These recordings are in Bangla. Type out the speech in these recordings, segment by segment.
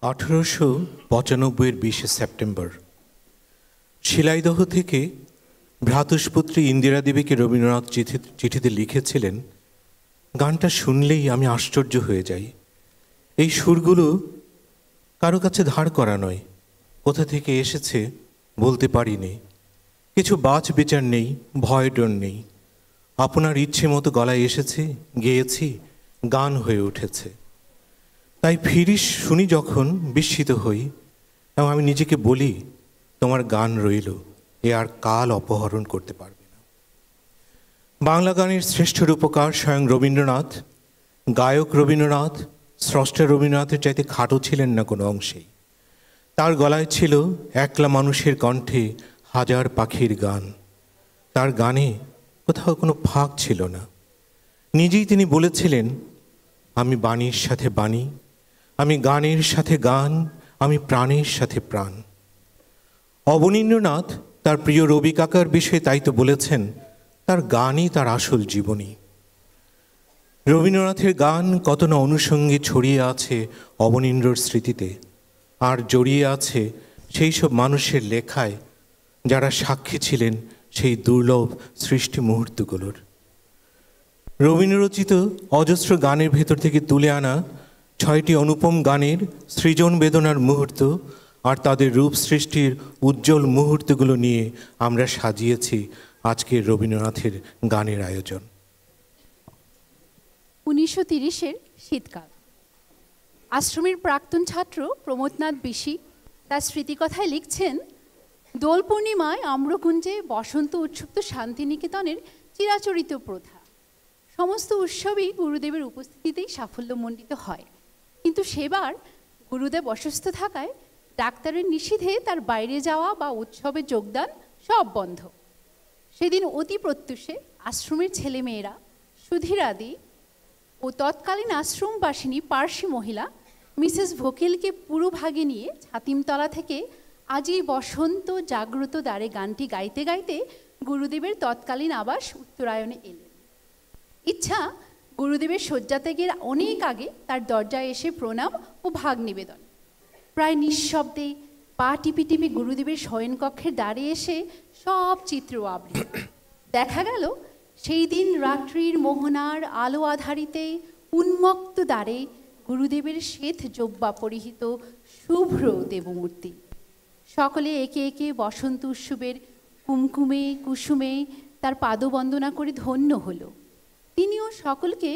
1895 20 সেপ্টেম্বর শিলাইদহ থেকে ভ্রাতুষ্পুত্রী ইন্দিরা দেবীকে রবীন্দ্রনাথ চিঠিতে লিখেছিলেন, গানটা শুনলেই আমি আশ্চর্য হয়ে যাই। এই সুরগুলো কারো কাছে ধার করা নয়, কোথা থেকে এসেছে বলতে পারিনি। কিছু বাছ বিচার নেই, ভয় ডর নেই। আপনার ইচ্ছে মতো গলায় এসেছে, গেয়েছি, গান হয়ে উঠেছে। তাই ফিরিস শুনি যখন বিস্মিত হই এবং আমি নিজেকে বলি, তোমার গান রইল, এ আর কাল অপহরণ করতে পারবে না। বাংলা গানের শ্রেষ্ঠ রূপকার স্বয়ং রবীন্দ্রনাথ। গায়ক রবীন্দ্রনাথ স্রষ্টা রবীন্দ্রনাথের চাইতে খাটো ছিলেন না কোনো অংশেই। তার গলায় ছিল একলা মানুষের কণ্ঠে হাজার পাখির গান। তার গানে কোথাও কোনো ফাঁক ছিল না। নিজেই তিনি বলেছিলেন, আমি বাণীর সাথে বাণী, আমি গানের সাথে গান, আমি প্রাণের সাথে প্রাণ। অবনীন্দ্রনাথ তার প্রিয় রবি কাকার বিষয়ে তাই তো বলেছেন, তার গানই তার আসল জীবনী। রবীন্দ্রনাথের গান কত না অনুষঙ্গে ছড়িয়ে আছে অবনীন্দ্রর স্মৃতিতে, আর জড়িয়ে আছে সেই সব মানুষের লেখায় যারা সাক্ষী ছিলেন সেই দুর্লভ সৃষ্টি মুহূর্তগুলোর। রবীন্দ্ররচিত অজস্র গানের ভেতর থেকে তুলে আনা 6টি অনুপম গানের সৃজন বেদনার মুহূর্ত আর তাদের রূপ সৃষ্টির উজ্জ্বল মুহূর্তগুলো নিয়ে আমরা সাজিয়েছি আজকের রবীন্দ্রনাথের গানের আয়োজন। 1930-এর শীতকাল। আশ্রমের প্রাক্তন ছাত্র প্রমোদনাথ বিশি তার স্মৃতিকথায় লিখছেন, দোল পূর্ণিমায় আম্রকুঞ্জে বসন্ত উৎসব তো শান্তিনিকেতনের চিরাচরিত প্রথা। সমস্ত উৎসবই গুরুদেবের উপস্থিতিতেই সাফল্যমণ্ডিত হয়, কিন্তু সেবার গুরুদেব অসুস্থ থাকায় ডাক্তারের নিষেধে তার বাইরে যাওয়া বা উৎসবে যোগদান সব বন্ধ। সেদিন অতি প্রত্যুষে আশ্রমের ছেলেমেয়েরা, সুধীরাদি ও তৎকালীন আশ্রমবাসিনী পার্সি মহিলা মিসেস ভোকেলকে পুরো ভাগে নিয়ে ছাতিমতলা থেকে আজই বসন্ত জাগ্রত দ্বারে গানটি গাইতে গাইতে গুরুদেবের তৎকালীন আবাস উত্তরায়ণে এলেন। ইচ্ছা গুরুদেবের শয্যাত্যাগের অনেক আগে তার দরজায় এসে প্রণাম ও ভাগ নিবেদন। প্রায় নিঃশব্দে পা টিপি টিপি গুরুদেবের শয়নকক্ষের দ্বারে এসে সব চিত্র আবৃত। দেখা গেল সেই দিন রাত্রির মোহনার আলো আধারিতে উন্মুক্ত দ্বারে গুরুদেবের শ্বেত জব্বা পরিহিত শুভ্র দেবমূর্তি। সকলে একে একে বসন্ত উৎসবের কুমকুমে কুসুমে তার পাদবন্দনা করে ধন্য হলো। তিনিও সকলকে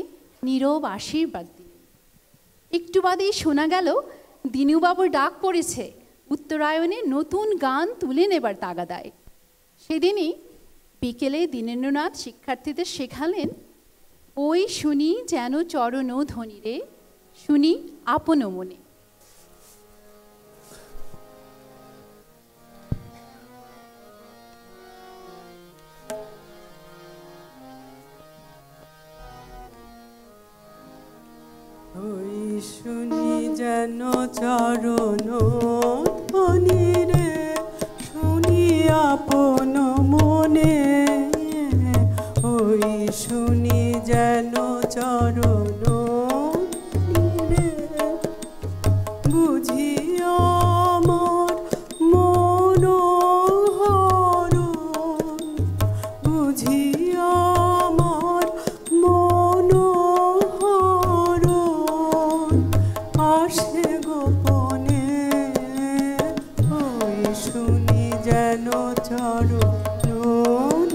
নীরব আশীর্বাদ দিলেন। একটু বাদেই শোনা গেল, দিনুবাবুর ডাক পড়েছে, উত্তরায়ণে নতুন গান তুলে নেবার তাগাদায়। সেদিনই বিকেলে দীনেন্দ্রনাথ শিক্ষার্থীদের শেখালেন, ওই শুনি যেন চরণ ধ্বনি রে, শুনি আপন মনে। ওই শুনি যেন চরণ ধ্বনি রে, শুনি আপন মনে। ওই শুনি যেন চরণ ধ্বনি রে, বুঝি আমার মন হরণ, বুঝি আমার মন হরণ, আসে গোপনে। ওই শুনি যেন চরণ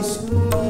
শুনি